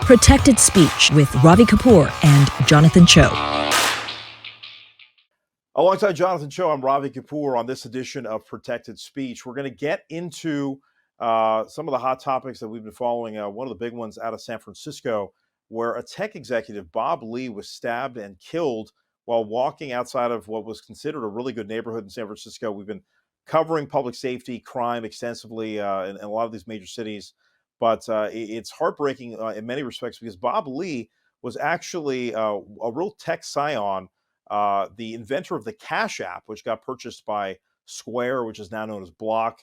Protected Speech with Ravi Kapur and Jonathan Choe. Alongside Jonathan Choe, I'm Ravi Kapur on this edition of Protected Speech. We're going to get into some of the hot topics that we've been following. One of the big ones out of San Francisco, where a tech executive, Bob Lee, was stabbed and killed while walking outside of what was considered a really good neighborhood in San Francisco. We've been covering public safety, crime extensively in a lot of these major cities. But it's heartbreaking in many respects because Bob Lee was actually a real tech scion, the inventor of the CASHAPP, which got purchased by Square, which is now known as Block.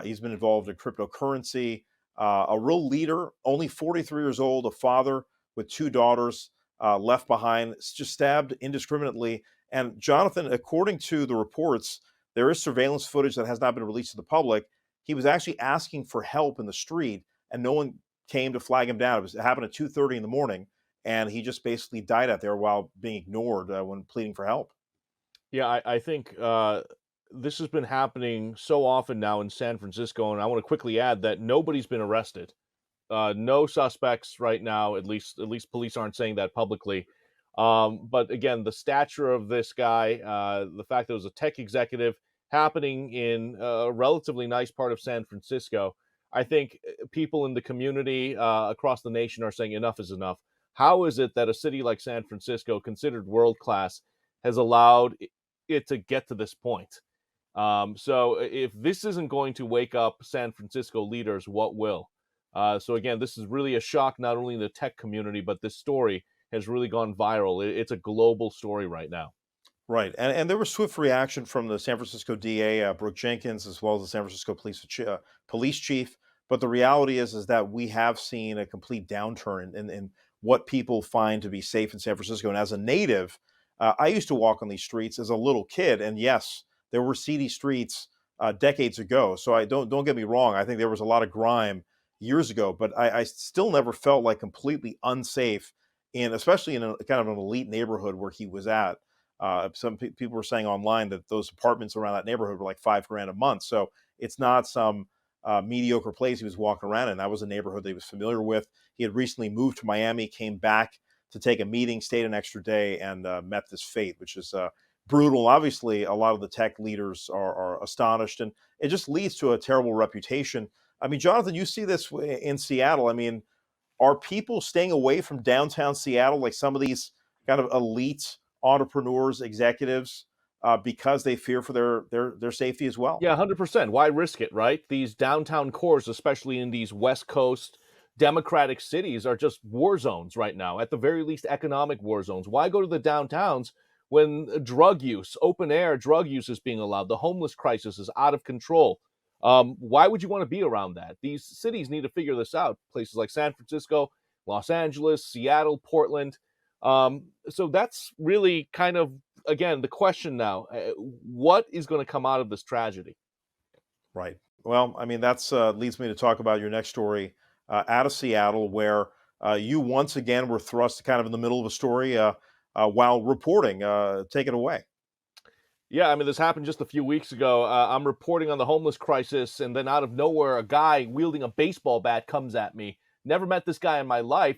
He's been involved in cryptocurrency, a real leader, only 43 years old, a father with two daughters, left behind, just stabbed indiscriminately. And Jonathan, according to the reports, there is surveillance footage that has not been released to the public. He was actually asking for help in the street, and no one came to flag him down. It happened at 2:30 in the morning, and he just basically died out there while being ignored when pleading for help. Yeah, I think this has been happening so often now in San Francisco, and I want to quickly add that nobody's been arrested. No suspects right now. At least police aren't saying that publicly. But again, the stature of this guy, the fact that it was a tech executive happening in a relatively nice part of San Francisco, I think people in the community across the nation are saying enough is enough. How is it that a city like San Francisco, considered world-class, has allowed it to get to this point? So if this isn't going to wake up San Francisco leaders, what will? So again, this is really a shock, not only in the tech community, but this story has really gone viral. It's a global story right now. Right. And there was swift reaction from the San Francisco DA, Brooke Jenkins, as well as the San Francisco police chief. But the reality is that we have seen a complete downturn in what people find to be safe in San Francisco. And as a native, I used to walk on these streets as a little kid. And yes, there were seedy streets decades ago. So I don't get me wrong. I think there was a lot of grime years ago, but I still never felt like completely unsafe especially in a kind of an elite neighborhood where he was at. Some people were saying online that those apartments around that neighborhood were like $5,000 a month. So it's not some mediocre place he was walking around in. That was a neighborhood that he was familiar with. He had recently moved to Miami, came back to take a meeting, stayed an extra day, and met this fate, which is brutal. Obviously, a lot of the tech leaders are astonished, and it just leads to a terrible reputation. I mean, Jonathan, you see this in Seattle. I mean, are people staying away from downtown Seattle, like some of these kind of elite entrepreneurs, executives, because they fear for their safety as well? Yeah, 100%. Why risk it, right? These downtown cores, especially in these West Coast democratic cities, are just war zones right now, at the very least economic war zones. Why go to the downtowns when drug use, open air drug use is being allowed? The homeless crisis is out of control. Why would you want to be around that? These cities need to figure this out. Places like San Francisco, Los Angeles, Seattle, Portland. So that's really kind of, again, the question now. What is going to come out of this tragedy? Right. Well, I mean, that's leads me to talk about your next story out of Seattle, where you once again were thrust kind of in the middle of a story while reporting. Take it away. Yeah, I mean, this happened just a few weeks ago. I'm reporting on the homeless crisis, and then out of nowhere, a guy wielding a baseball bat comes at me. Never met this guy in my life.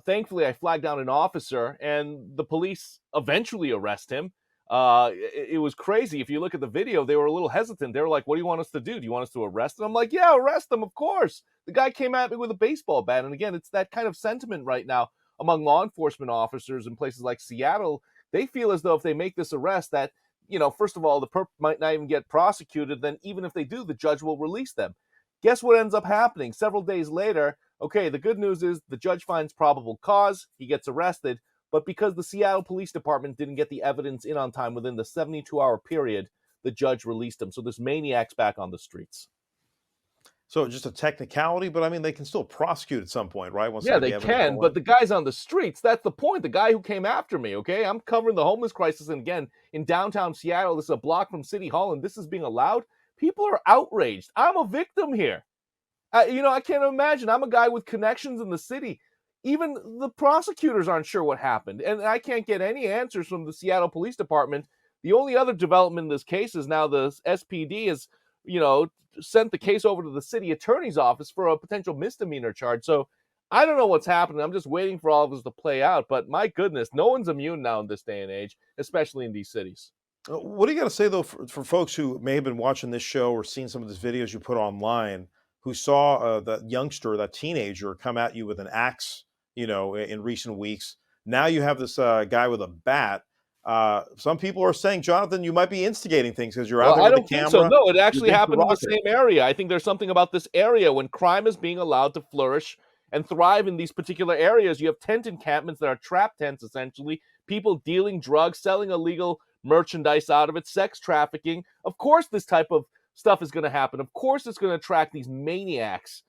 Thankfully, I flagged down an officer, and the police eventually arrest him. It was crazy. If you look at the video, they were a little hesitant. They were like, "What do you want us to do? Do you want us to arrest him?" I'm like, "Yeah, arrest him, of course." The guy came at me with a baseball bat. And again, it's that kind of sentiment right now among law enforcement officers in places like Seattle. They feel as though if they make this arrest, that, first of all, the perp might not even get prosecuted. Then even if they do, the judge will release them. Guess what ends up happening? Several days later, okay, the good news is the judge finds probable cause. He gets arrested. But because the Seattle Police Department didn't get the evidence in on time within the 72-hour period, the judge released him. So this maniac's back on the streets. So just a technicality, but I mean, they can still prosecute at some point, right? Once Yeah, they can, but the guy's on the streets. That's the point. The guy who came after me, okay? I'm covering the homeless crisis, and again, in downtown Seattle, this is a block from City Hall, and this is being allowed. People are outraged. I'm a victim here. I can't imagine. I'm a guy with connections in the city. Even the prosecutors aren't sure what happened, and I can't get any answers from the Seattle Police Department. The only other development in this case is now the SPD has, sent the case over to the city attorney's office for a potential misdemeanor charge. So I don't know what's happening. I'm just waiting for all of this to play out. But my goodness, no one's immune now in this day and age, especially in these cities. What do you got to say though for folks who may have been watching this show or seen some of these videos you put online, who saw that youngster, that teenager, come at you with an axe, in recent weeks? Now you have this guy with a bat. Some people are saying, Jonathan, you might be instigating things because you're out Well, there I with the don't think so. camera. No, it You're actually being happened in the provocative. same area. I think there's something about this area when crime is being allowed to flourish and thrive in these particular areas. You have tent encampments that are trap tents, essentially, people dealing drugs, selling illegal merchandise out of it, sex trafficking. Of course, this type of stuff is going to happen. Of course, it's going to attract these maniacs.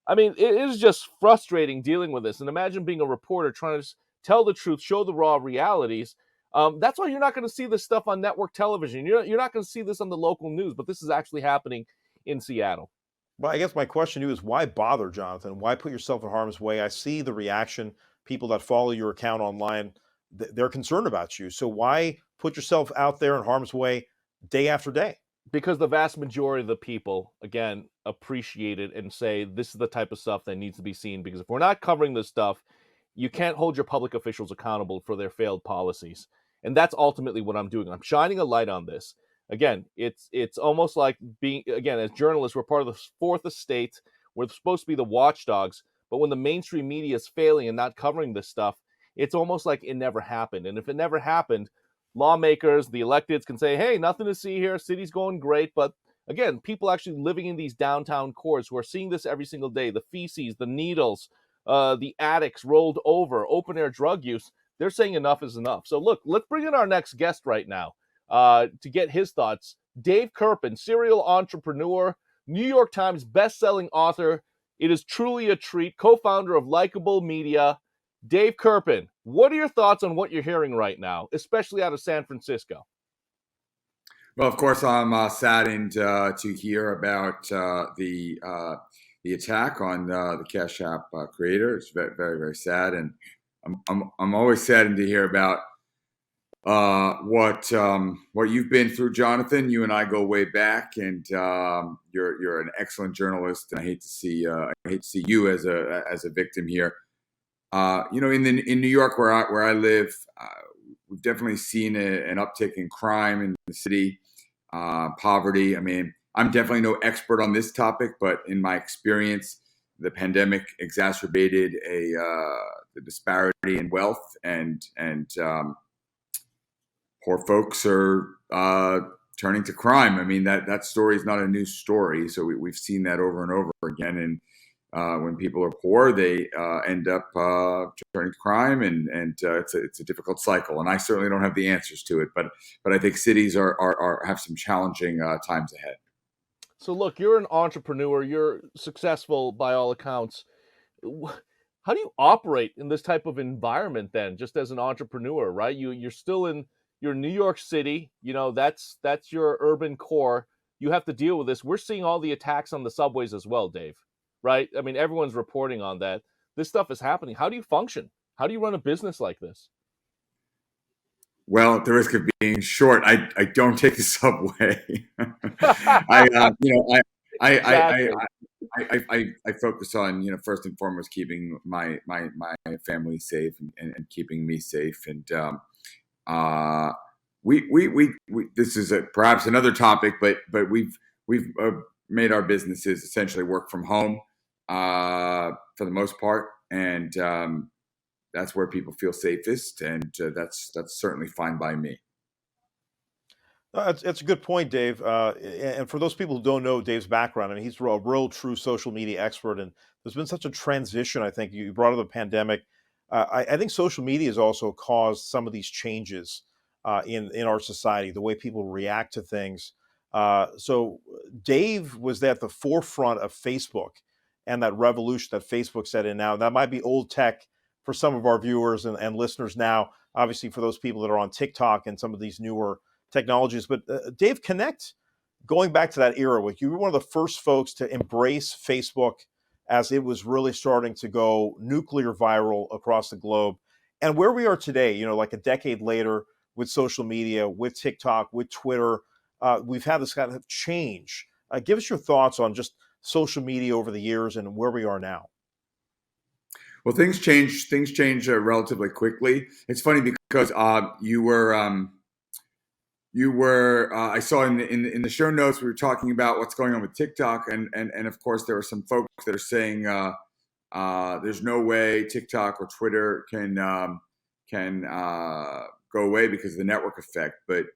I mean, it is just frustrating dealing with this. And imagine being a reporter trying to tell the truth, show the raw realities. That's why you're not going to see this stuff on network television. You're not going to see this on the local news, but this is actually happening in Seattle. Well, I guess my question to you is why bother, Jonathan? Why put yourself in harm's way? I see the reaction. People that follow your account online, they're concerned about you. So why put yourself out there in harm's way day after day? Because the vast majority of the people, again, appreciate it and say this is the type of stuff that needs to be seen. Because if we're not covering this stuff, you can't hold your public officials accountable for their failed policies. And that's ultimately what I'm doing. I'm shining a light on this. Again, it's almost like being, again, as journalists, we're part of the fourth estate. We're supposed to be the watchdogs. But when the mainstream media is failing and not covering this stuff, it's almost like it never happened. And if it never happened, lawmakers, the electeds can say, hey, nothing to see here. City's going great. But again, people actually living in these downtown cores who are seeing this every single day, the feces, the needles, the addicts rolled over, open air drug use, they're saying enough is enough. So look, let's bring in our next guest right now to get his thoughts. Dave Kerpen, serial entrepreneur, New York Times bestselling author. It is truly a treat. Co-founder of Likeable Media. Dave Kerpen, what are your thoughts on what you're hearing right now, especially out of San Francisco? Well, of course, I'm saddened to hear about the attack on the CASHAPP creator. It's very, very, very sad, and I'm always saddened to hear about what you've been through, Jonathan. You and I go way back, and you're an excellent journalist. And I hate to see you as a victim here. In New York, where I live, we've definitely seen an uptick in crime in the city, poverty. I mean, I'm definitely no expert on this topic, but in my experience, the pandemic exacerbated the disparity in wealth, and poor folks are turning to crime. I mean, that story is not a new story, so we've seen that over and over again. And when people are poor, they end up turning to crime, and it's a difficult cycle. And I certainly don't have the answers to it, but I think cities have some challenging times ahead. So look, you're an entrepreneur. You're successful by all accounts. How do you operate in this type of environment then, just as an entrepreneur, right? You're still in your New York City. That's your urban core. You have to deal with this. We're seeing all the attacks on the subways as well, Dave. Right? I mean, everyone's reporting on that. This stuff is happening. How do you function? How do you run a business like this? Well, at the risk of being short, I don't take the subway. I focus on first and foremost keeping my family safe and keeping me safe. And we this is perhaps another topic, but we've made our businesses essentially work from home for the most part, and that's where people feel safest, and that's certainly fine by me. It's a good point, Dave. And for those people who don't know Dave's background, I mean, he's a real true social media expert. And there's been such a transition. I think you brought up the pandemic. I think social media has also caused some of these changes in our society, the way people react to things. So Dave was at the forefront of Facebook and that revolution that Facebook set in now. That might be old tech for some of our viewers and listeners now, obviously for those people that are on TikTok and some of these newer technologies. But Dave, going back to that era, you were one of the first folks to embrace Facebook as it was really starting to go nuclear viral across the globe. And where we are today, like a decade later with social media, with TikTok, with Twitter, we've had this kind of change. Give us your thoughts on just social media over the years and where we are now. Well, things change. Things change relatively quickly. It's funny because you were. I saw in the show notes we were talking about what's going on with TikTok, and of course there are some folks that are saying there's no way TikTok or Twitter can go away because of the network effect. But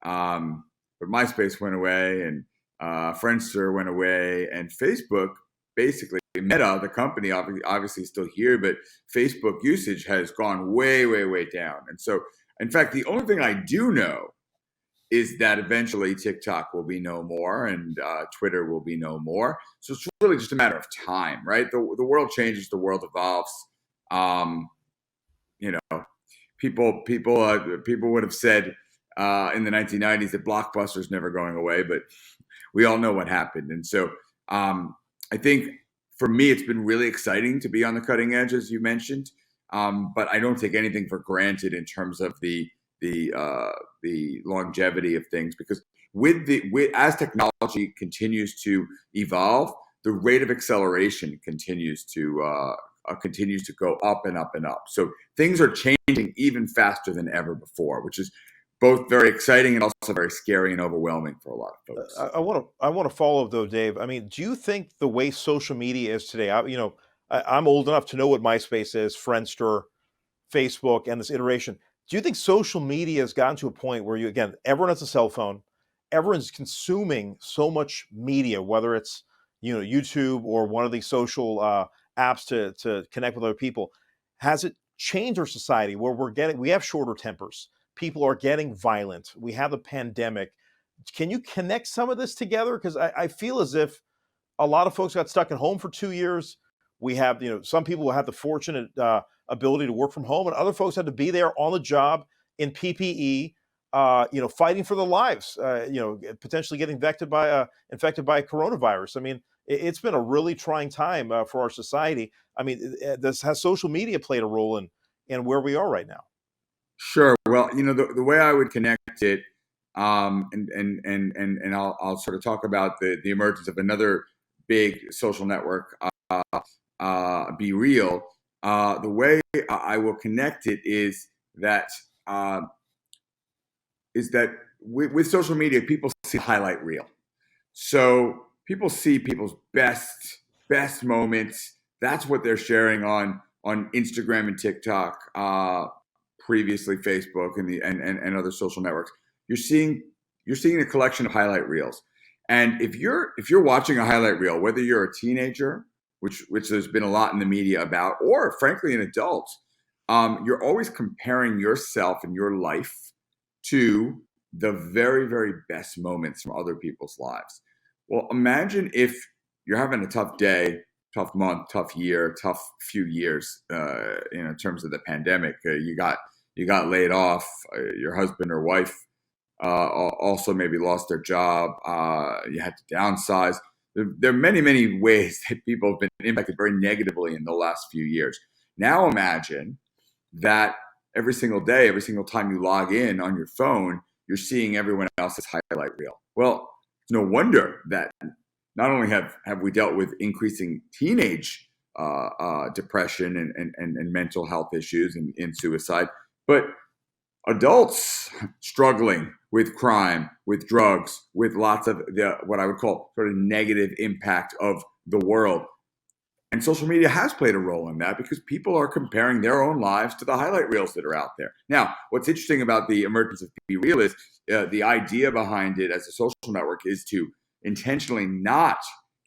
MySpace went away, and Friendster went away, and Facebook basically Meta, the company, obviously is still here, but Facebook usage has gone way, way, way down. And so, in fact, the only thing I do know is that eventually TikTok will be no more and Twitter will be no more. So it's really just a matter of time, right? The world changes, the world evolves. You know, people would have said in the 1990s that Blockbuster's never going away, but we all know what happened. And so I think for me, it's been really exciting to be on the cutting edge, as you mentioned. But I don't take anything for granted in terms of the longevity of things, because as technology continues to evolve, the rate of acceleration continues to go up and up and up. So things are changing even faster than ever before, which is both very exciting and also very scary and overwhelming for a lot of folks. I want to follow though, Dave. I mean, do you think the way social media is today? I'm old enough to know what MySpace is, Friendster, Facebook, and this iteration. Do you think social media has gotten to a point where everyone has a cell phone, everyone's consuming so much media, whether it's YouTube or one of these social apps to connect with other people? Has it changed our society where we have shorter tempers? People are getting violent. We have the pandemic. Can you connect some of this together? Because I feel as if a lot of folks got stuck at home for 2 years. We have, some people will have the fortunate ability to work from home, and other folks had to be there on the job in PPE, fighting for their lives, potentially getting infected by coronavirus. I mean, it's been a really trying time for our society. I mean, has social media played a role in where we are right now? Sure. Well, the way I would connect it, and I'll sort of talk about the emergence of another big social network, Be Real. The way I will connect it is that with social media, people see highlight reel. So people see people's best moments. That's what they're sharing on Instagram and TikTok, previously Facebook and other social networks. You're seeing a collection of highlight reels. And if you're watching a highlight reel, whether you're a teenager, which there's been a lot in the media about, or frankly an adult, you're always comparing yourself and your life to the very, very best moments from other people's lives. Well, imagine if you're having a tough day, tough month, tough year, tough few years, in terms of the pandemic. You got laid off. Your husband or wife also maybe lost their job. You had to downsize. There are many, many ways that people have been impacted very negatively in the last few years. Now imagine that every single day, every single time you log in on your phone, you're seeing everyone else's highlight reel. Well, it's no wonder that not only have we dealt with increasing teenage depression and mental health issues and suicide, but adults struggling with crime, with drugs, with lots of what I would call sort of negative impact of the world. And social media has played a role in that because people are comparing their own lives to the highlight reels that are out there. Now, what's interesting about the emergence of Be Real is the idea behind it as a social network is to intentionally not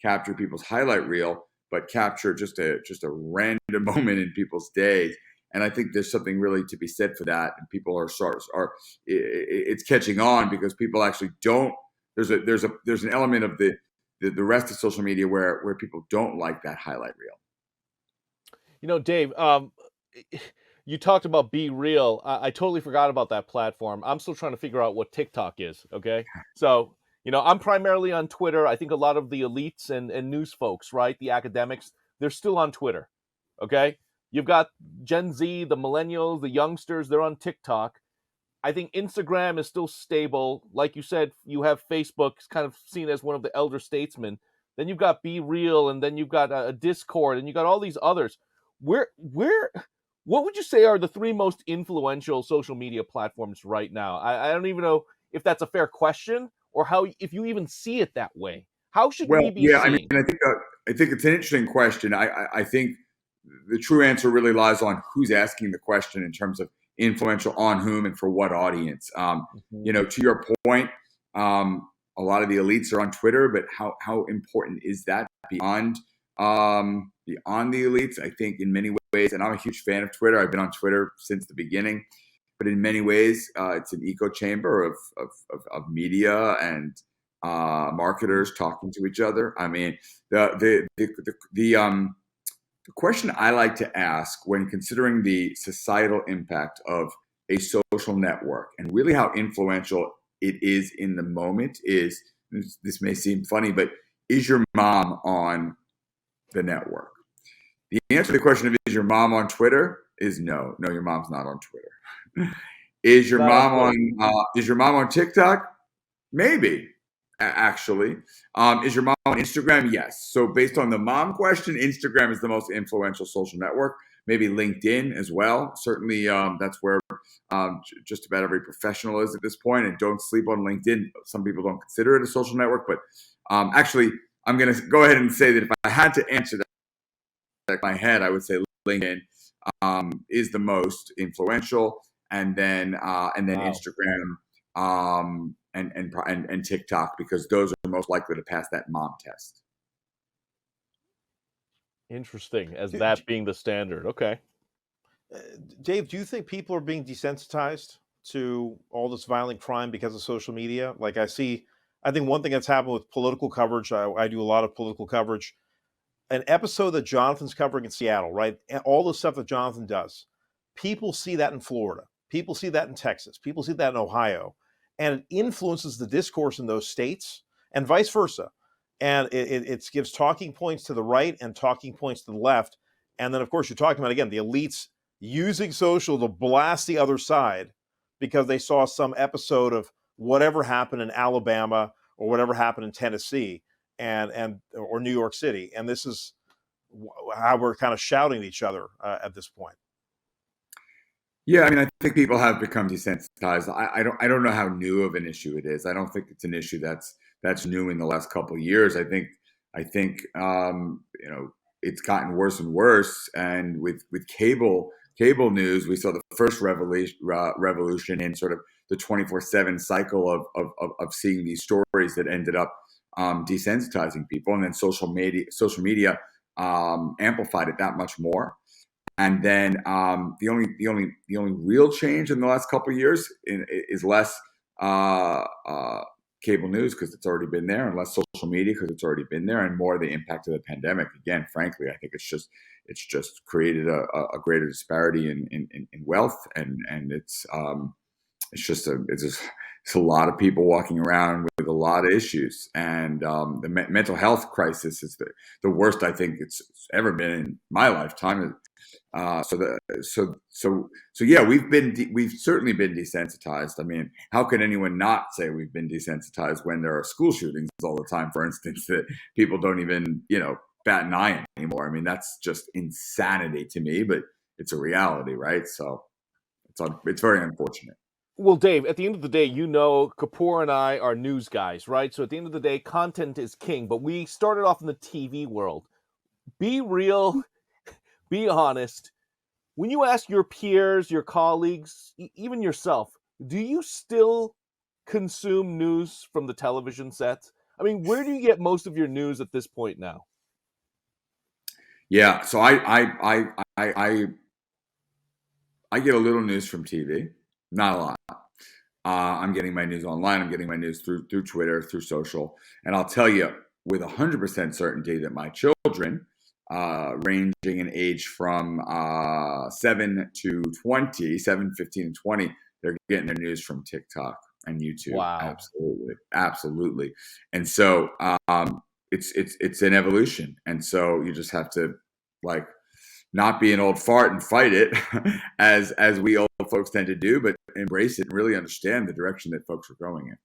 capture people's highlight reel, but capture just a random moment in people's days. And I think there's something really to be said for that. And people it's catching on because people actually don't. There's an element of the rest of social media where people don't like that highlight reel. Dave, you talked about Be Real. I totally forgot about that platform. I'm still trying to figure out what TikTok is. Okay, so I'm primarily on Twitter. I think a lot of the elites and news folks, right, the academics, they're still on Twitter. Okay. You've got Gen Z, the millennials, the youngsters, they're on TikTok. I think Instagram is still stable. Like you said, you have Facebook kind of seen as one of the elder statesmen. Then you've got Be Real, and then you've got a Discord, and you've got all these others. where what would you say are the three most influential social media platforms right now? I don't even know if that's a fair question, or how, if you even see it that way. How should Well, we be yeah, I mean, seeing? I think it's an interesting question. I think the true answer really lies on who's asking the question in terms of influential on whom and for what audience. Mhm. To your point, a lot of the elites are on Twitter, but how important is that beyond the elites? I think in many ways, and I'm a huge fan of Twitter. I've been on Twitter since the beginning, but in many ways, it's an echo chamber of media and marketers talking to each other. I mean, the question I like to ask when considering the societal impact of a social network and really how influential it is in the moment is, this may seem funny, but is your mom on the network? The answer to the question of is your mom on Twitter is no. No, your mom's not on Twitter. Is your Not on mom Twitter. on TikTok? Maybe, actually. Is your mom on Instagram? Yes. So based on the mom question, Instagram is the most influential social network. Maybe LinkedIn as well. Certainly, that's where just about every professional is at this point. And don't sleep on LinkedIn. Some people don't consider it a social network, but actually, I'm going to go ahead and say that if I had to answer that in my head, I would say LinkedIn is the most influential, and then Wow. Instagram, and TikTok, because those are most likely to pass that mom test. Interesting, as Do- that being the standard. Okay. Uh, Dave, do you think people are being desensitized to all this violent crime because of social media? Like I think one thing that's happened with political coverage, I do a lot of political coverage. An episode that Jonathan's covering in Seattle, right? And all the stuff that Jonathan does, people see that in Florida, people see that in Texas, people see that in Ohio, and it influences the discourse in those states and vice versa. And it gives talking points to the right and talking points to the left. And then, of course, you're talking about, again, the elites using social to blast the other side because they saw some episode of whatever happened in Alabama or whatever happened in Tennessee and or New York City, and this is how we're kind of shouting at each other at this point. Yeah, I mean, I think people have become desensitized. I don't know how new of an issue it is. I don't think it's an issue that's new in the last couple of years. I think it's gotten worse and worse. And with cable news, we saw the first revolution in sort of the 24/7 cycle of seeing these stories that ended up desensitizing people, and then social media amplified it that much more. And then the only real change in the last couple of years is less cable news, because it's already been there, and less social media because it's already been there, and more the impact of the pandemic. Again, frankly, I think it's just created a greater disparity in wealth, and it's a lot of people walking around with a lot of issues, and the mental health crisis is the worst I think it's ever been in my lifetime. So yeah, we've certainly been desensitized. I mean, how can anyone not say we've been desensitized when there are school shootings all the time, for instance, that people don't even bat an eye anymore? I mean, that's just insanity to me, but it's a reality, right? So it's very unfortunate. Well, Dave, at the end of the day, Kapur and I are news guys, right? So at the end of the day, content is king, but we started off in the TV world. Be real, be honest. When you ask your peers, your colleagues, even yourself, do you still consume news from the television set? I mean, where do you get most of your news at this point now? Yeah, so I get a little news from TV, not a lot. I'm getting my news online. I'm getting my news through Twitter, through social, and I'll tell you with 100% certainty that my children, ranging in age from 7 to 20, 7, 15, and 20, they're getting their news from TikTok and YouTube. Wow. Absolutely. And so it's an evolution, and so you just have to not be an old fart and fight it as we old folks tend to do, but embrace it and really understand the direction that folks are going in.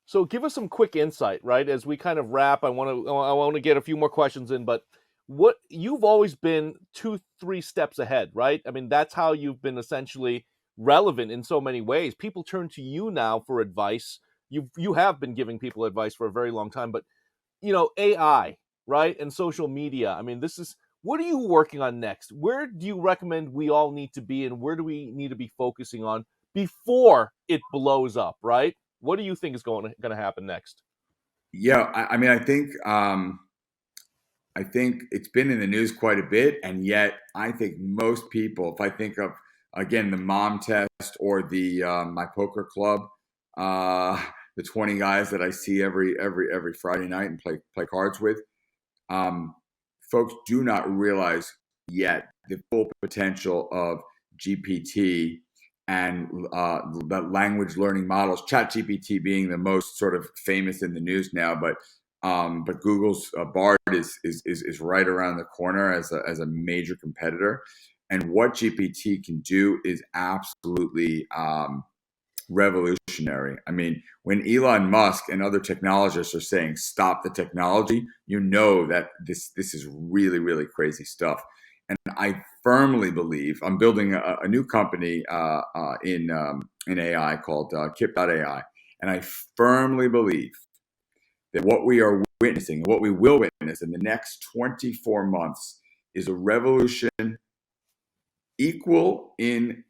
So give us some quick insight, right? As we kind of wrap, I want to get a few more questions in, but what you've always been 2-3 steps ahead, right? I mean, that's how you've been essentially relevant in so many ways. People turn to you now for advice. You have been giving people advice for a very long time, but AI, right? And social media. I mean, what are you working on next? Where do you recommend we all need to be, and where do we need to be focusing on before it blows up, right? What do you think is going to happen next? Yeah, I mean, I think it's been in the news quite a bit, and yet I think most people, if I think of again the mom test or the my poker club, the 20 guys that I see every Friday night and play cards with, folks do not realize yet the full potential of GPT and the language learning models. ChatGPT being the most sort of famous in the news now, but Google's Bard is right around the corner as a major competitor, and what GPT can do is absolutely revolutionary. I mean, when Elon Musk and other technologists are saying stop the technology, you know that this is really, really crazy stuff. And I firmly believe I'm building a new company in AI called Kip.ai, and I firmly believe that what we are witnessing, what we will witness in the next 24 months, is a revolution equal in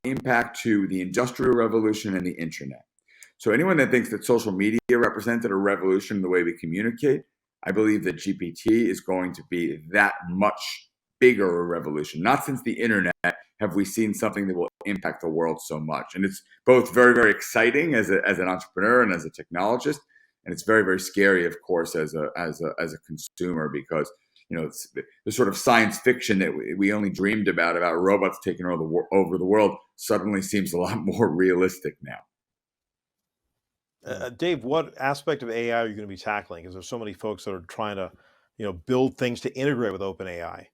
impact to the Industrial Revolution and the internet. So anyone that thinks that social media represented a revolution in the way we communicate, I believe that GPT is going to be that much bigger a revolution. Not since the internet have we seen something that will impact the world so much. And it's both very, very exciting as an entrepreneur and as a technologist, and it's very, very scary, of course, as a consumer, because it's the sort of science fiction that we only dreamed about robots taking over the world suddenly seems a lot more realistic now. Dave, what aspect of AI are you going to be tackling? Because there's so many folks that are trying to, build things to integrate with OpenAI.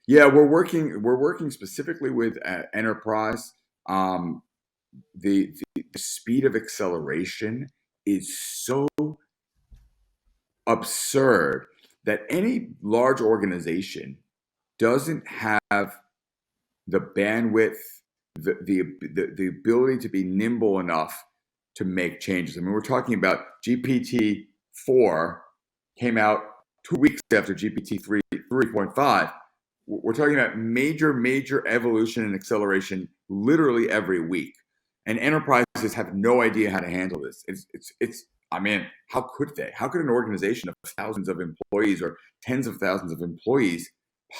Yeah, we're working specifically with enterprise. The speed of acceleration is so absurd that any large organization doesn't have the bandwidth, the ability to be nimble enough to make changes. I mean, we're talking about GPT-4 came out 2 weeks after GPT-3 3.5. We're talking about major evolution and acceleration literally every week. And enterprises have no idea how to handle this. It's I mean, how could they? How could an organization of thousands of employees or tens of thousands of employees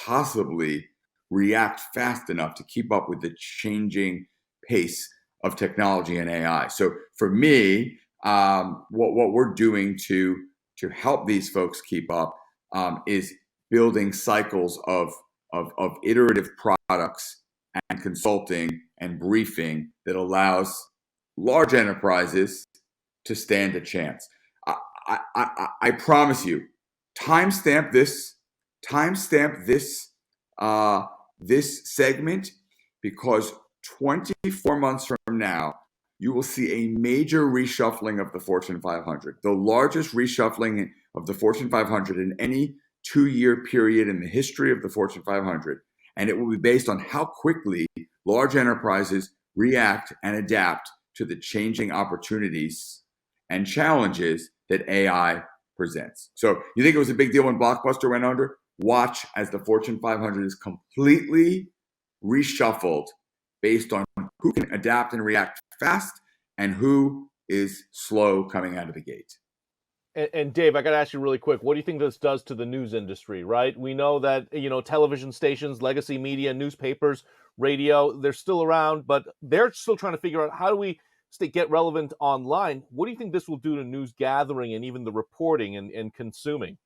possibly react fast enough to keep up with the changing pace of technology and AI? So for me, what we're doing to help these folks keep up is building cycles of iterative products and consulting and briefing that allows large enterprises to stand a chance. I promise you, timestamp this this segment, because 24 months from now, you will see a major reshuffling of the Fortune 500, the largest reshuffling of the Fortune 500 in any 2-year period in the history of the Fortune 500. And it will be based on how quickly large enterprises react and adapt to the changing opportunities and challenges that AI presents. So you think it was a big deal when Blockbuster went under? Watch as the Fortune 500 is completely reshuffled based on who can adapt and react fast and who is slow coming out of the gate. And Dave, I got to ask you really quick, what do you think this does to the news industry, right? We know that, television stations, legacy media, newspapers, radio, they're still around, but they're still trying to figure out how do we get relevant online. What do you think this will do to news gathering and even the reporting and consuming?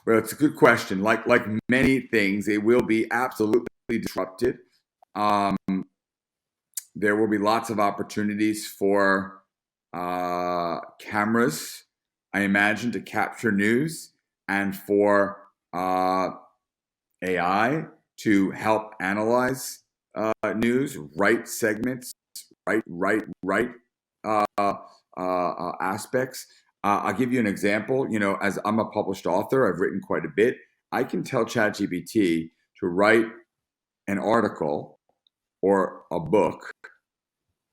Well, it's a good question. Like many things, it will be absolutely disrupted. There will be lots of opportunities for cameras, I imagine, to capture news, and for AI to help analyze news, write segments, write aspects. I'll give you an example. As I'm a published author, I've written quite a bit. I can tell ChatGPT to write an article or a book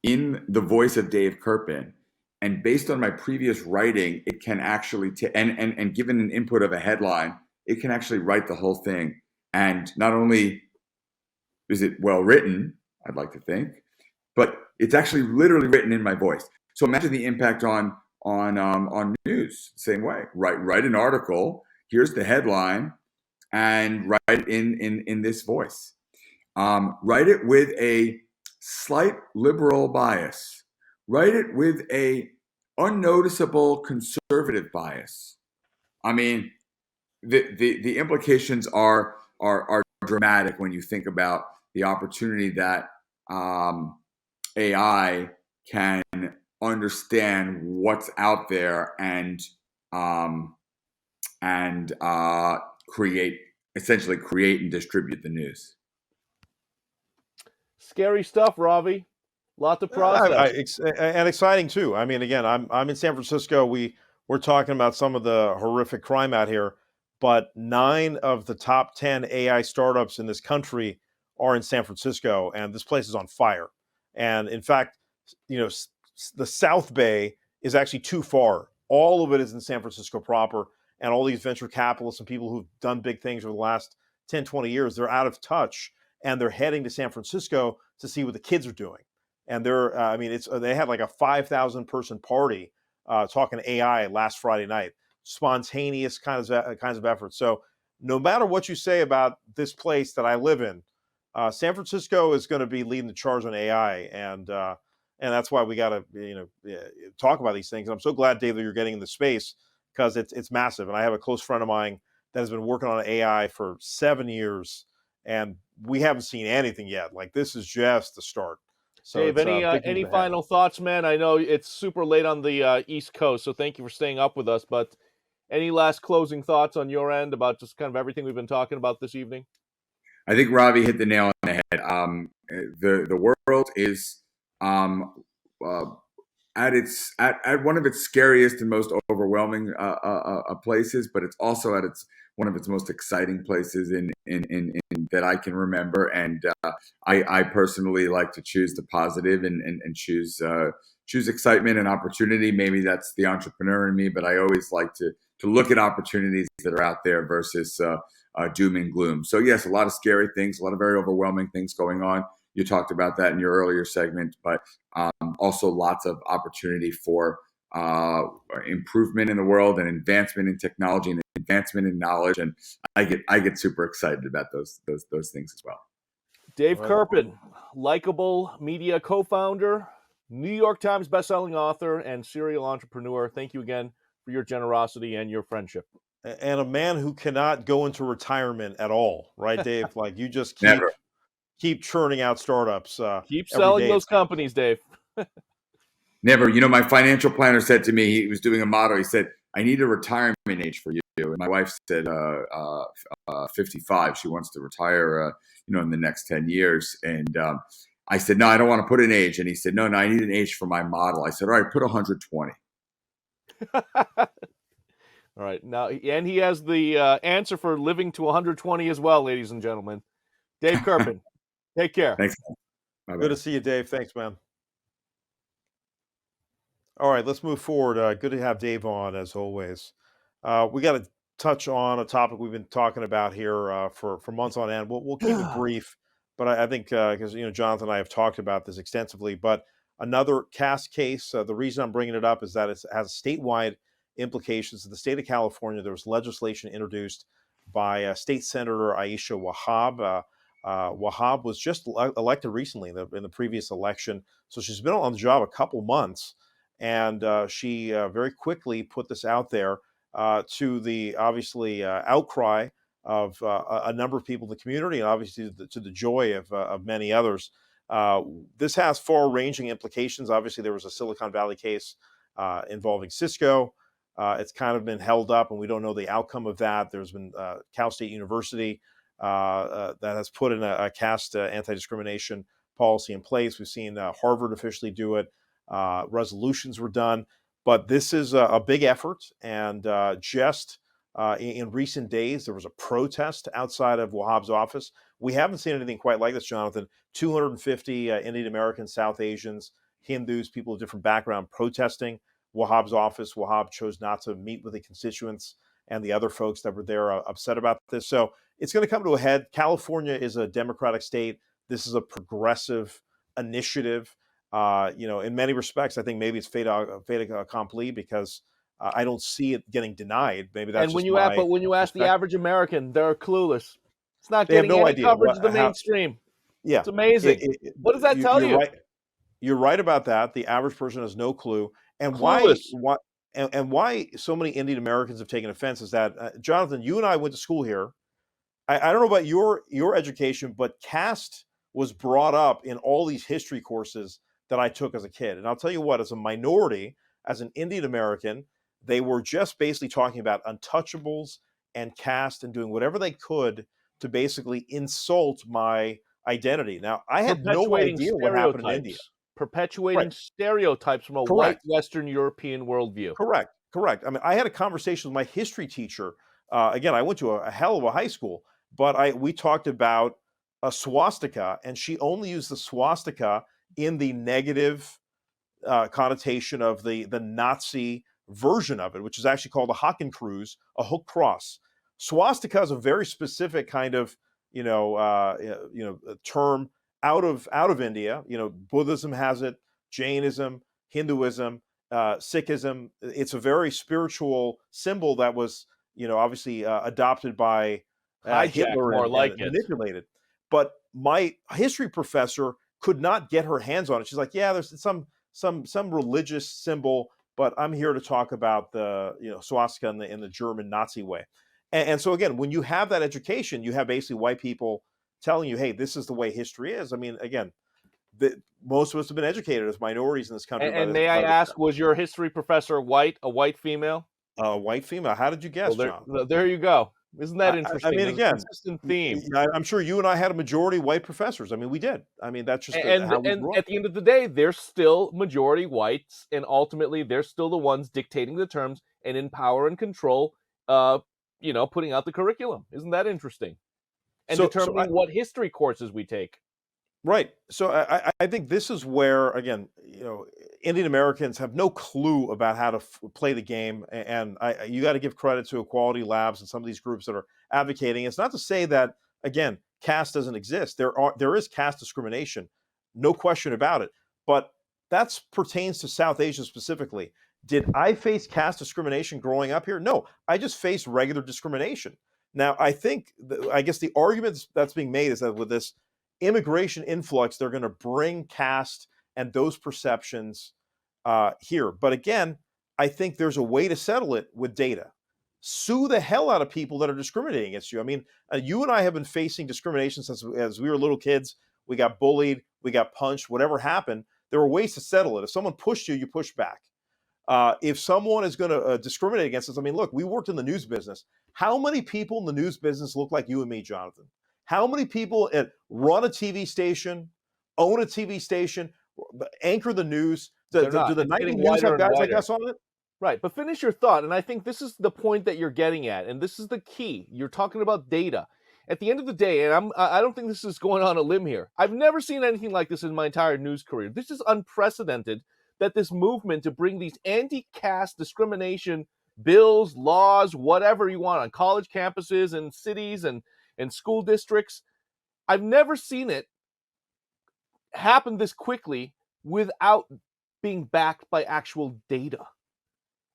in the voice of Dave Kerpen. And based on my previous writing, it can actually, and given an input of a headline, it can actually write the whole thing. And not only is it well written, I'd like to think, but it's actually literally written in my voice. So imagine the impact on news. Same way, write an article. Here's the headline, and write it in this voice. Write it with a slight liberal bias. Write it with a unnoticeable conservative bias. I mean, the implications are dramatic when you think about the opportunity that AI can understand what's out there and essentially create and distribute the news. Scary stuff, Ravi. Lot to process. And exciting too. I mean, again, I'm in San Francisco. We're talking about some of the horrific crime out here, but 9 of the top 10 AI startups in this country are in San Francisco, and this place is on fire. And in fact, the South Bay is actually too far. All of it is in San Francisco proper, and all these venture capitalists and people who've done big things over the last 10, 20 years, they're out of touch, and they're heading to San Francisco to see what the kids are doing. And they had like a 5,000 person party talking AI last Friday night. Spontaneous kinds of efforts. So no matter what you say about this place that I live in, San Francisco is going to be leading the charge on AI, and that's why we got to talk about these things. And I'm so glad, Dave, that you're getting in the space, because it's massive. And I have a close friend of mine that has been working on AI for 7 years, and we haven't seen anything yet. Like, this is just the start. So Dave, any final thoughts, man? I know it's super late on the East Coast, so thank you for staying up with us. But any last closing thoughts on your end about just kind of everything we've been talking about this evening? I think Ravi hit the nail on the head. The world is at one of its scariest and most overwhelming places, but it's also at one of its most exciting places in that I can remember. And I personally like to choose the positive and choose excitement and opportunity. Maybe that's the entrepreneur in me, but I always like to look at opportunities that are out there versus doom and gloom. So yes, a lot of scary things, a lot of very overwhelming things going on. You talked about that in your earlier segment, but also lots of opportunity for improvement in the world and advancement in technology and advancement in knowledge. And I get super excited about those things as well. Dave Kerpen, LIKEABLE Media co-founder, New York Times bestselling author, and serial entrepreneur. Thank you again for your generosity and your friendship. And a man who cannot go into retirement at all, right, Dave? Like, you just keep churning out startups. Keep selling those companies, Dave. Never. My financial planner said to me, he was doing a motto. He said, "I need a retirement age for you." And my wife said, 55. She wants to retire, in the next 10 years. And I said, "No, I don't want to put an age." And he said, "No, I need an age for my model." I said, "All right, put 120. All right. Now, and he has the answer for living to 120 as well, ladies and gentlemen. Dave Kerpen, take care. Thanks. Bye-bye. Good to see you, Dave. Thanks, man. All right, let's move forward. Good to have Dave on, as always. We got to touch on a topic we've been talking about here for months on end. We'll keep it brief, but I think because Jonathan and I have talked about this extensively. But another Caste case. The reason I'm bringing it up is that it has statewide implications. In the state of California, there was legislation introduced by State Senator Aisha Wahab. Wahab was just elected recently in the previous election, so she's been on the job a couple months. And she very quickly put this out there to the obviously outcry of a number of people in the community, and obviously to the joy of many others. This has far-ranging implications. Obviously, there was a Silicon Valley case involving Cisco. It's kind of been held up, and we don't know the outcome of that. There's been Cal State University that has put in a caste anti-discrimination policy in place. We've seen Harvard officially do it. Resolutions were done. But this is a big effort, and just in recent days, there was a protest outside of Wahhab's office. We haven't seen anything quite like this, Jonathan. 250 Indian Americans, South Asians, Hindus, people of different background protesting Wahhab's office. Wahhab chose not to meet with the constituents and the other folks that were there upset about this. So it's going to come to a head. California is a Democratic state. This is a progressive initiative. In many respects, I think maybe it's fait accompli because I don't see it getting denied. Maybe that's And when just you ask, but when you ask the average American, they're clueless. It's not they have getting no any idea coverage of the mainstream. Yeah, It's amazing. What does that tell you're you? right. You're right about that. The average person has no clue, and Clueless. why so many Indian Americans have taken offense is that Jonathan, you and I went to school here. I don't know about your education, but caste was brought up in all these history courses that I took as a kid. And I'll tell you what, as a minority, as an Indian American, they were just basically talking about untouchables and caste and doing whatever they could to basically insult my identity. Now, I had no Perpetuating idea what happened in India. stereotypes. Perpetuating Right. stereotypes from a white Correct. Western European worldview. Correct. I mean, I had a conversation with my history teacher. Again, I went to a hell of a high school, but we talked about a swastika, and she only used the swastika in the negative connotation of the Nazi version of it, which is actually called a Hakenkreuz, a hook cross. Swastika is a very specific kind of term out of India. Buddhism has it, Jainism, Hinduism, Sikhism. It's a very spiritual symbol that was obviously adopted by Hitler more and like it. manipulated. But my history professor could not get her hands on it. She's like, yeah, there's some religious symbol, but I'm here to talk about the swastika in the German Nazi way. And so again, when you have that education, you have basically white people telling you, hey, this is the way history is. I mean, again, most of us have been educated as minorities in this country. And may I ask, was your history professor white, a white female? White female. How did you guess, Well, John? there you go. Isn't that interesting? I mean, There's again, a consistent theme. I'm sure you and I had a majority white professors. I mean, we did. I mean, that's just And how we grew up. at the end of the day, they're still majority whites, and ultimately, they're still the ones dictating the terms and in power and control. Putting out the curriculum. Isn't that interesting? And determining what history courses we take. Right. So I think this is where, again, Indian Americans have no clue about how to play the game. And you got to give credit to Equality Labs and some of these groups that are advocating. It's not to say that, again, caste doesn't exist. There is caste discrimination, no question about it. But that pertains to South Asia specifically. Did I face caste discrimination growing up here? No, I just faced regular discrimination. Now, I guess the argument that's being made is that with this immigration influx, they're going to bring caste and those perceptions here. But again, I think there's a way to settle it with data. Sue the hell out of people that are discriminating against you. I mean, you and I have been facing discrimination since as we were little kids. We got bullied, we got punched, whatever happened. There were ways to settle it. If someone pushed you, you push back. If someone is going to discriminate against us, I mean, look, we worked in the news business. How many people in the news business look like you and me, Jonathan? How many people run a TV station, own a TV station, anchor the news? Do the nightly news have guys like us on it? Right, but finish your thought, and I think this is the point that you're getting at, and this is the key. You're talking about data. At the end of the day, and I don't think this is going on a limb here. I've never seen anything like this in my entire news career. This is unprecedented that this movement to bring these anti-caste discrimination bills, laws, whatever you want on college campuses and cities and school districts, I've never seen it happen this quickly without being backed by actual data.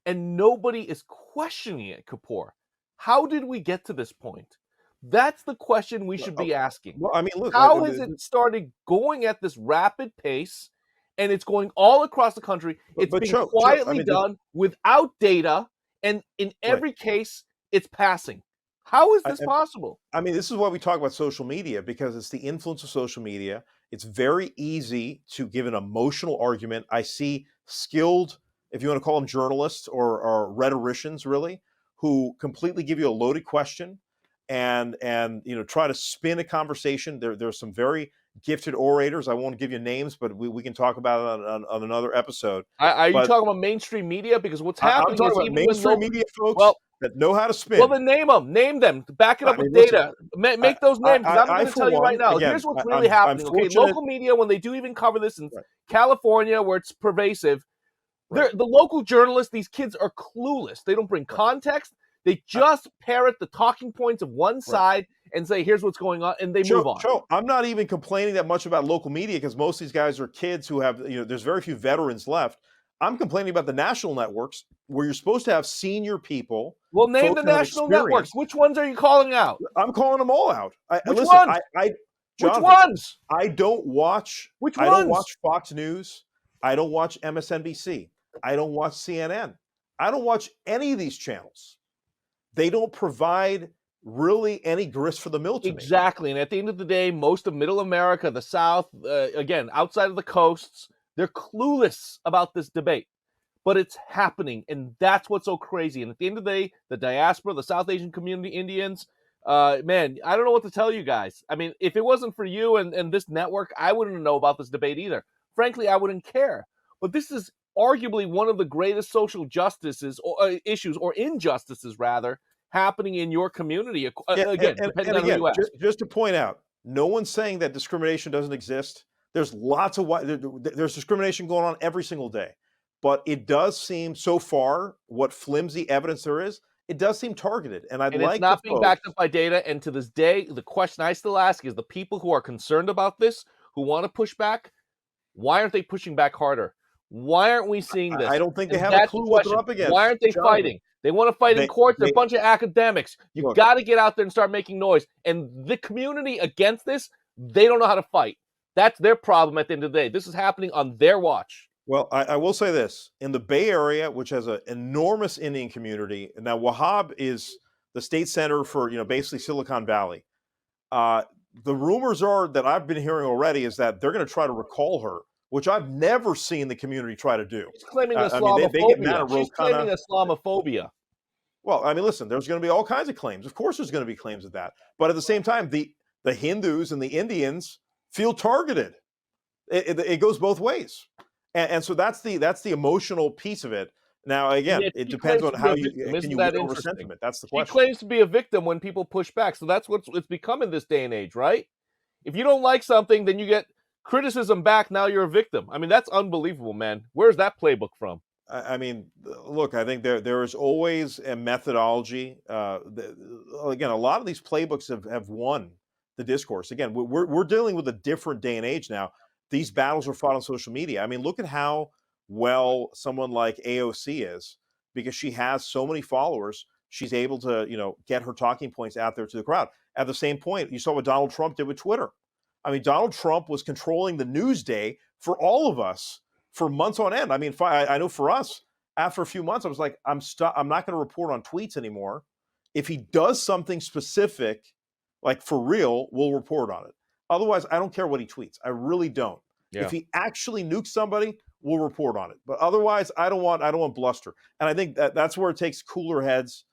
And nobody is questioning it, Kapur. How did we get to this point? That's the question we should be asking. Well, I mean, look, how has it started going at this rapid pace, and it's going all across the country? It's being quietly done without data, and in every case, it's passing. How is this possible? I mean, this is why we talk about social media, because it's the influence of social media. It's very easy to give an emotional argument. I see skilled, if you want to call them journalists or rhetoricians, really, who completely give you a loaded question and try to spin a conversation. There's some very gifted orators. I won't give you names, but we can talk about it on another episode. Are you But talking about mainstream media? Because what's I'm happening talking is about even when mainstream local, media folks well, that know how to spin. well, then name them, back it up I mean, with listen, data, make those names. Because I'm going to for tell you right one, now, again, here's what's I'm really happening. Okay, fortunate. local media, when they do even cover this in Right. California, where it's pervasive, Right. the local journalists, these kids are clueless. They don't bring context. They just parrot the talking points of one side and say, here's what's going on, and they move on. Choe, I'm not even complaining that much about local media because most of these guys are kids who have, there's very few veterans left. I'm complaining about the national networks where you're supposed to have senior people. Well, name the national networks. Which ones are you calling out? I'm calling them all out. Which ones? Which ones? I don't watch. Which I ones? don't watch Fox News. I don't watch MSNBC. I don't watch CNN. I don't watch any of these channels. They don't provide really any grist for the mill to me. Exactly. And at the end of the day, most of Middle America, the South, again, outside of the coasts, they're clueless about this debate. But it's happening, and that's what's so crazy. And at the end of the day, the diaspora, the South Asian community, Indians, man, I don't know what to tell you guys. I mean, if it wasn't for you and this network, I wouldn't know about this debate either. Frankly, I wouldn't care. But this is arguably one of the greatest social justices or issues, or injustices rather, happening in your community. Again, depending on who you ask. Just to point out, no one's saying that discrimination doesn't exist. There's lots of there's discrimination going on every single day, but it does seem so far, what flimsy evidence there is, it does seem targeted. And it's not being backed up by data. And to this day, the question I still ask is, the people who are concerned about this, who want to push back, why aren't they pushing back harder? Why aren't we seeing this? I don't think they have a clue what they're up against. Why aren't they fighting? They want to fight in court. They're a bunch of academics. You've got to get out there and start making noise. And the community against this, they don't know how to fight. That's their problem at the end of the day. This is happening on their watch. Well, I will say this. In the Bay Area, which has an enormous Indian community, now Wahab is the state center for, basically Silicon Valley. The rumors are that I've been hearing already is that they're going to try to recall her, which I've never seen the community try to do. She's claiming Islamophobia. They get mad at She's claiming Islamophobia. Well, I mean, listen, there's going to be all kinds of claims. Of course there's going to be claims of that. But at the same time, the Hindus and the Indians feel targeted. It goes both ways. And so that's the emotional piece of it. Now, again, it depends on how you win over sentiment. That's the question. She claims to be a victim when people push back. So that's what it's become in this day and age, right? If you don't like something, then you get criticism back. Now you're a victim. I mean, that's unbelievable, man. Where's that playbook from? I mean, look, I think there is always a methodology. Again, a lot of these playbooks have won the discourse. Again, we're dealing with a different day and age now. These battles are fought on social media. I mean, look at how well someone like AOC is, because she has so many followers. She's able to, get her talking points out there to the crowd. At the same point, you saw what Donald Trump did with Twitter. I mean, Donald Trump was controlling the news day for all of us for months on end. I mean, I know for us, after a few months, I was like, I'm not going to report on tweets anymore. If he does something specific, like for real, we'll report on it. Otherwise, I don't care what he tweets. I really don't. Yeah. If he actually nukes somebody, we'll report on it. But otherwise, I don't want bluster. And I think that's where it takes cooler heads,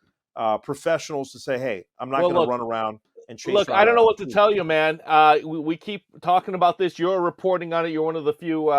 professionals to say, hey, I'm not going to run around and chase. Look, I don't know what to tell you, man. We keep talking about this. You're reporting on it. You're one of the few,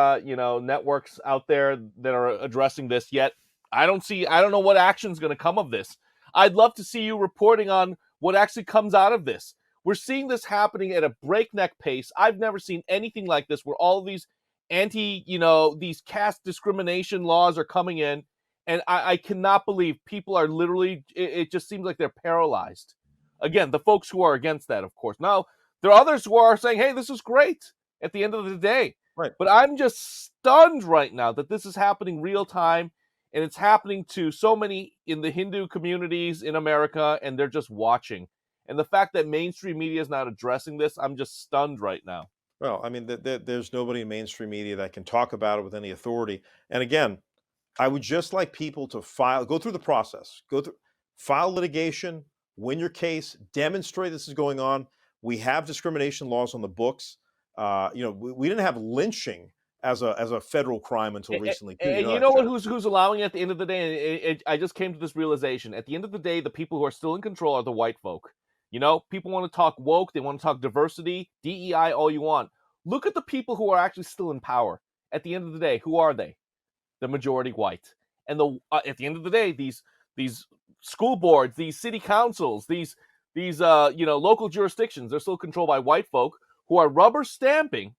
networks out there that are addressing this. Yet, I don't know what action's going to come of this. I'd love to see you reporting on what actually comes out of this. We're seeing this happening at a breakneck pace. I've never seen anything like this, where all of these these caste discrimination laws are coming in. And I cannot believe people are literally, it just seems like they're paralyzed. Again, the folks who are against that, of course. Now, there are others who are saying, hey, this is great at the end of the day. Right. But I'm just stunned right now that this is happening real time, and it's happening to so many in the Hindu communities in America, and they're just watching. And the fact that mainstream media is not addressing this, I'm just stunned right now. Well, I mean, there's nobody in mainstream media that can talk about it with any authority. And again, I would just like people to go through the process, file litigation, win your case, demonstrate this is going on. We have discrimination laws on the books. We didn't have lynching as a federal crime until recently. And you know what? Who's allowing it at the end of the day? I just came to this realization. At the end of the day, the people who are still in control are the white folk. You know, people want to talk woke, they want to talk diversity, DEI, all you want. Look at the people who are actually still in power. At the end of the day, who are they? The majority white. And at the end of the day, these school boards, these city councils, these local jurisdictions, they're still controlled by white folk who are rubber stamping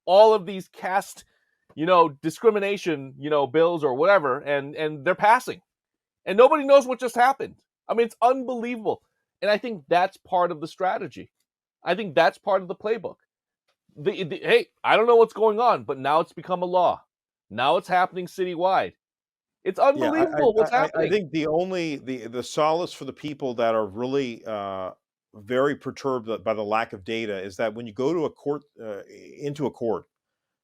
all of these caste, discrimination, bills or whatever, and they're passing. And nobody knows what just happened. I mean, it's unbelievable. And I think that's part of the strategy. I think that's part of the playbook. Hey, I don't know what's going on, but now it's become a law. Now it's happening citywide. It's unbelievable what's happening. I think the solace for the people that are really very perturbed by the lack of data is that when you go to a court, into a court,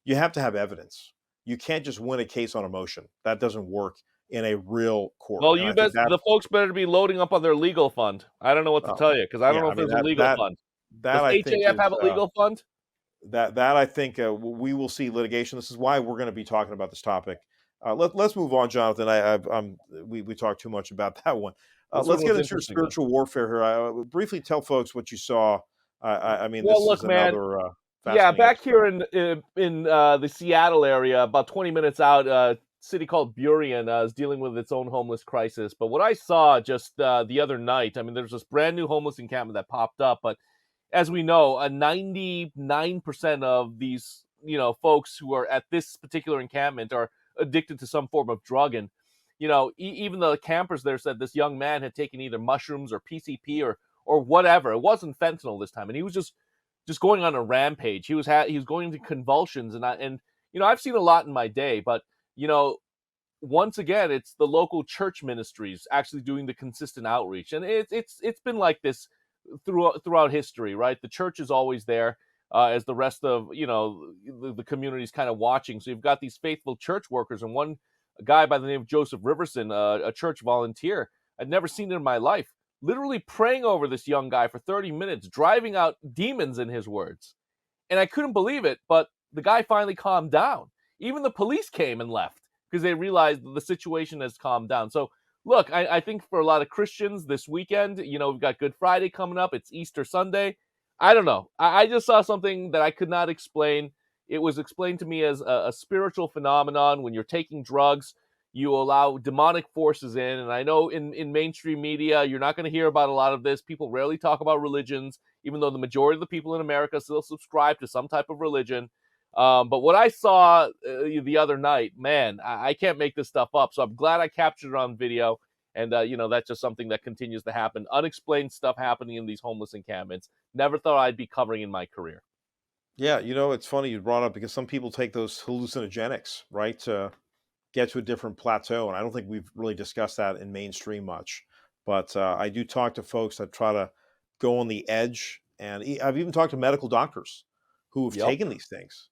you have to have evidence. You can't just win a case on emotion. That doesn't work in a real court. Well, you bet the folks better be loading up on their legal fund. I don't know what to tell you, because I don't know if there's a legal fund. Does HAF have a legal fund? That I think we will see litigation. This is why we're going to be talking about this topic. Let's move on, Jonathan. We talked too much about that one. Let's get into spiritual warfare here. Briefly tell folks what you saw. I mean, well, this look, is man, another. Yeah, back here in the Seattle area, about 20 minutes out, a city called Burien is dealing with its own homeless crisis. But what I saw just the other night, I mean, there's this brand new homeless encampment that popped up. But as we know, 99% of these, folks who are at this particular encampment are addicted to some form of drug. And, even the campers there said this young man had taken either mushrooms or PCP or whatever. It wasn't fentanyl this time. And he was just going on a rampage. He was going into convulsions, and I've seen a lot in my day, but once again, it's the local church ministries actually doing the consistent outreach, and it's been like this throughout history, right? The church is always there as the rest of the community is kind of watching. So you've got these faithful church workers, and one guy by the name of Joseph Riverson, a church volunteer, I'd never seen it in my life, literally praying over this young guy for 30 minutes, driving out demons, in his words. And I couldn't believe it, but the guy finally calmed down. Even the police came and left because they realized the situation has calmed down. So, look, I think for a lot of Christians this weekend, we've got Good Friday coming up. It's Easter Sunday. I don't know. I just saw something that I could not explain. It was explained to me as a spiritual phenomenon. When you're taking drugs, you allow demonic forces in. And I know in mainstream media, you're not going to hear about a lot of this. People rarely talk about religions, even though the majority of the people in America still subscribe to some type of religion. But what I saw the other night, man, I can't make this stuff up. So I'm glad I captured it on video. And, that's just something that continues to happen. Unexplained stuff happening in these homeless encampments. Never thought I'd be covering in my career. Yeah, it's funny you brought up, because some people take those hallucinogenics, right, to get to a different plateau. And I don't think we've really discussed that in mainstream much. But I do talk to folks that try to go on the edge. And I've even talked to medical doctors who have taken these things.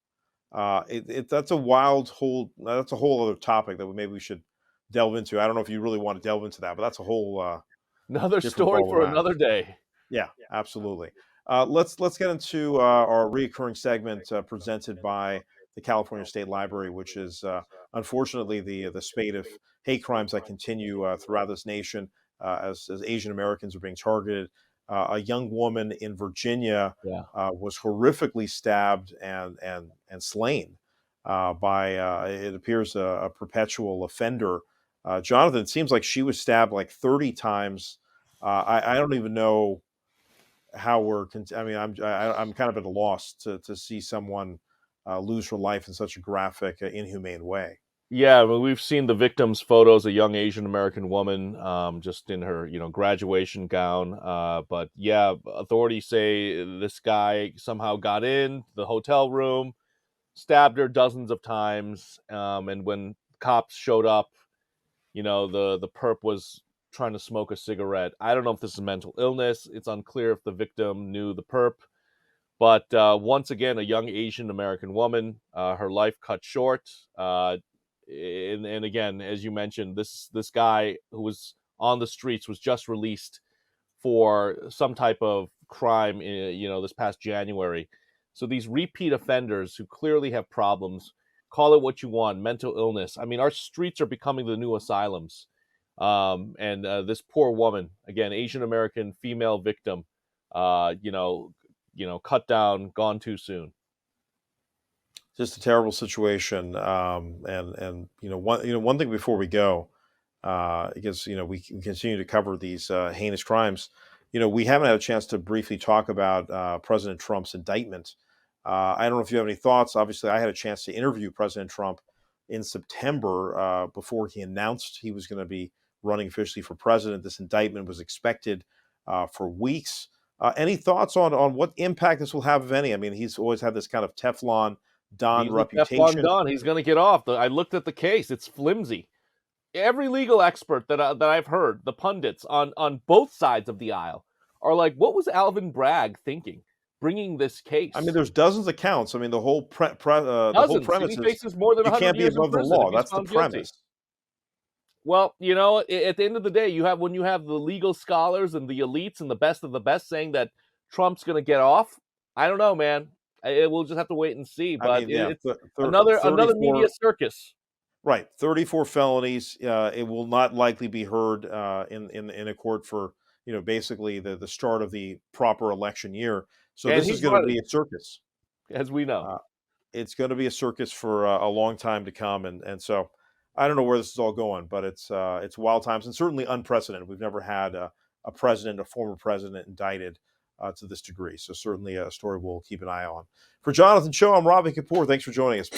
That's a whole other topic that maybe we should delve into. I don't know if you really want to delve into that, but that's a whole another story for another day. Yeah, absolutely. Let's get into our reoccurring segment presented by the California State Library, which is unfortunately the spate of hate crimes that continue throughout this nation as Asian Americans are being targeted. A young woman in Virginia was horrifically stabbed and slain by it appears a perpetual offender. Jonathan, it seems like she was stabbed like 30 times. I don't even know how I'm kind of at a loss to see someone lose her life in such a graphic, inhumane way. Yeah, well, we've seen the victim's photos, a young Asian American woman, just in her, graduation gown. But yeah, authorities say this guy somehow got in the hotel room, stabbed her dozens of times. And when cops showed up, the perp was trying to smoke a cigarette. I don't know if this is mental illness. It's unclear if the victim knew the perp. But once again, a young Asian American woman, her life cut short. And again, as you mentioned, this guy who was on the streets was just released for some type of crime, this past January. So these repeat offenders who clearly have problems, call it what you want, mental illness. I mean, our streets are becoming the new asylums. And this poor woman, again, Asian American female victim, cut down, gone too soon. Just a terrible situation. And one thing before we go, because we can continue to cover these heinous crimes. We haven't had a chance to briefly talk about President Trump's indictment. I don't know if you have any thoughts. Obviously, I had a chance to interview President Trump in September before he announced he was going to be running officially for president. This indictment was expected for weeks. Any thoughts on what impact this will have, if any? I mean, he's always had this kind of Teflon Don He's a Teflon reputation. Don. He's going to get off. I looked at the case. It's flimsy. Every legal expert that I've heard, the pundits on both sides of the aisle, are like, what was Alvin Bragg thinking bringing this case? I mean, there's dozens of counts. I mean, the whole premise He is faces more than you 100 can't be years in above the prison law. if he's That's the found guilty. premise. Well, at the end of the day, when you have the legal scholars and the elites and the best of the best saying that Trump's going to get off. I don't know, man. We'll just have to wait and see. But I mean, yeah, it's another media circus. Right, 34 felonies. It will not likely be heard in a court for basically the start of the proper election year. So And this is going to be a circus, as we know. It's going to be a circus for a long time to come, and so I don't know where this is all going, but it's wild times and certainly unprecedented. We've never had a former president indicted to this degree. So certainly a story we'll keep an eye on. For Jonathan Choe, I'm Ravi Kapur. Thanks for joining us.